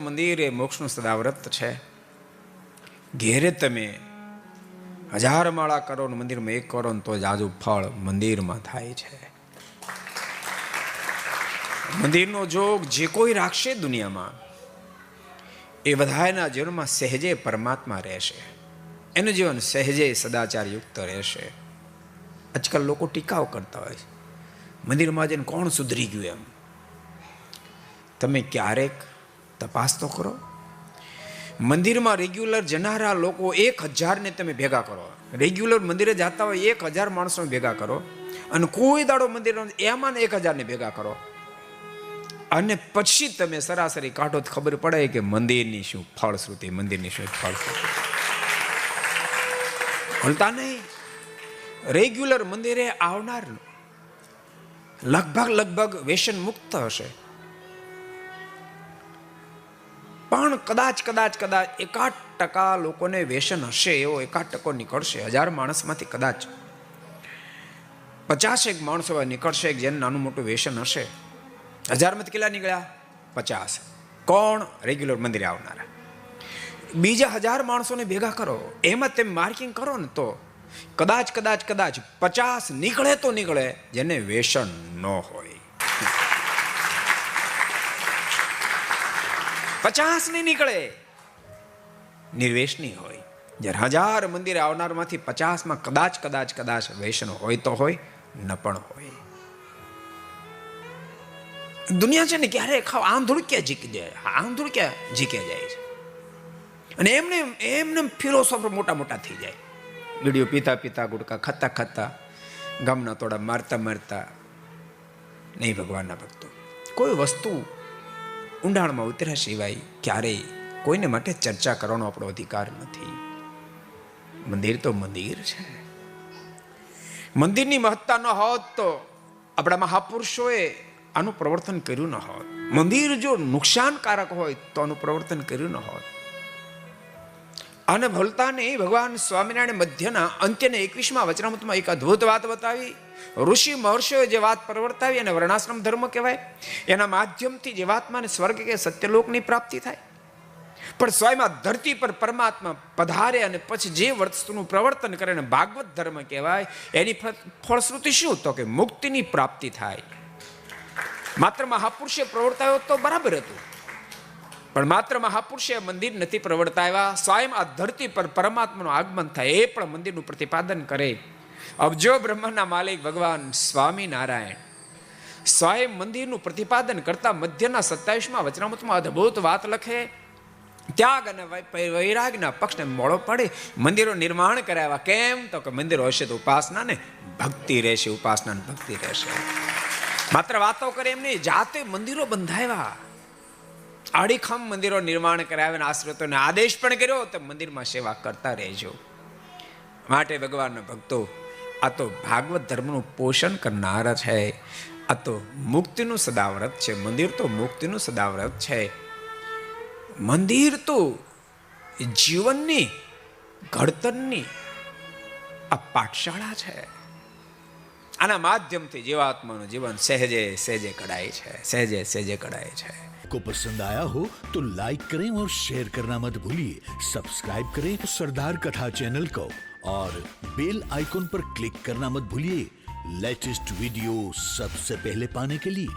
મંદિર એ મોક્ષનું સદાવ્રત છે. ઘેરે તમે 1000 માળા કરો ને મંદિરમાં 1 કરો ને તો જ આજુ ફળ મંદિરમાં થાય છે. મંદિરનો જોગ જે કોઈ રાખશે દુનિયામાં, એ બધાના જીવનમાં સહેજે પરમાત્મા રહેશે. એનું જીવન સહેજે સદાચાર યુક્ત રહેશે. આજકાલ લોકો ટીકાઓ કરતા હોય છે, મંદિરમાં જઈને કોણ સુધરી ગયું એમ. તમે ક્યારેક તપાસ તો કરો. મંદિરમાં રેગ્યુલર જનારા લોકો 1000 ને તમે ભેગા કરો. રેગ્યુલર મંદિરે જતા હોય 1000 માણસો ભેગા કરો, અને કોઈ દાડો મંદિર એમાં 1000 ને ભેગા કરો, અને પછી તમે સરાસરી કાઢો તો ખબર પડે કે મંદિરની શું ફળશ્રુતિ, મંદિરની શું ફળશ્રુતિ. ભૂલતા નહીં, રેગ્યુલર મંદિરે આવનાર લગભગ વ્યસન મુક્ત હશે, પણ કદાચ 1% લોકોને વ્યસન હશે, એવો 1% નીકળશે. 1000 માણસમાંથી કદાચ 50 માણસો નીકળશે જેને નાનું મોટું વ્યસન હશે. 1000 માંથી કેટલા નીકળ્યા? 50. કોણ? રેગ્યુલર મંદિરે આવનારા. બીજા 1000 માણસોને ભેગા કરો, એમાં તમે માર્કિંગ કરો ને તો કદાચ 50 નીકળે તો નીકળે જેને વ્યસન ન હોય. 50 નહીં નીકળે, નિર્વેશની હોય. જ્યારે 1000 મંદિરે આવનારમાંથી 50માં કદાચ વ્યસન હોય તો હોય, ન પણ હોય. દુનિયા છે ને ક્યારે આંધળું ક્યાં જીકી જાય છે. અને એમને ફિલોસોફર મોટા થઈ જાય. બીડીઓ પીતા ગુટકા ખાતા ગામના તોડા મારતા નહીં. ભગવાનના ભક્તો, કોઈ વસ્તુ ઊંડાણમાં ઉતર્યા સિવાય ક્યારેય કોઈને માટે ચર્ચા કરવાનો આપણો અધિકાર નથી. મંદિર તો મંદિર છે. મંદિરની મહત્તા ન હોત તો આપણા મહાપુરુષોએ આનું પ્રવર્તન કર્યું ન હોત. મંદિર જો નુકસાનકારક હોય તો આનું પ્રવર્તન કર્યું ન હોત. અને ભૂલતા નહીં, ભગવાન સ્વામિનારાયણ મધ્યના અંત્યના 21મા વચનામૃતમાં એક અદ્ભુત વાત બતાવી. ઋષિ મહર્ષિઓએ જે વાત પ્રવર્તાવી અને વર્ણાશ્રમ ધર્મ કહેવાય, એના માધ્યમથી જીવાત્માને સ્વર્ગ કે સત્યલોકની પ્રાપ્તિ થાય. પણ સ્વયં ધરતી પર પરમાત્મા પધારે અને પછી જે વસ્તુનું પ્રવર્તન કરે ને ભાગવત ધર્મ કહેવાય, એની ફળશ્રુતિ શું? તો કે મુક્તિની પ્રાપ્તિ થાય. માત્ર મહાપુરુષે પ્રવર્તાવ્યો તો બરાબર હતું, પણ માત્ર મહાપુરુષે મંદિર નથી પ્રવર્તાવ્યા. સ્વયં આ ધરતી પર પરમાત્માનું આગમન થાય, એ પણ મંદિરનું પ્રતિપાદન કરે. અબજો બ્રહ્મના માલિક ભગવાન સ્વામિનારાયણ સ્વયં મંદિરનું પ્રતિપાદન કરતા મધ્યના 27મા વચનામૃતમાં અદ્ભુત વાત લખે. ત્યાગ અને વૈરાગના પક્ષને મોડો પડે મંદિરો નિર્માણ કરાવ્યા. કેમ? તો કે મંદિરો હશે તો ઉપાસના ને ભક્તિ રહેશે, ઉપાસના ને ભક્તિ રહેશે. માત્ર વાતો કરે એમ નહીં, જાતે મંદિરો બંધાવ્યા, આડીખમ મંદિરો નિર્માણ કરાવ્યા, આશ્રિતોને આદેશ પણ કર્યો તો મંદિરમાં સેવા કરતા રહેજો. માટે ભગવાનના ભક્તો, આ તો ભાગવત ધર્મનું પોષણ કરનારા છે. આ તો મુક્તિનું સદાવ્રત છે. મંદિર તો મુક્તિનું સદાવ્રત છે. મંદિર તો જીવનની ઘડતરની આ પાઠશાળા છે. આના માધ્યમથી જીવાત્માનું જીવન સહેજે કડાય છે. को पसंद आया हो तो लाइक करें और शेयर करना मत भूलिए. सब्सक्राइब करें सरदार कथा चैनल को और बेल आइकॉन पर क्लिक करना मत भूलिए लेटेस्ट वीडियो सबसे पहले पाने के लिए.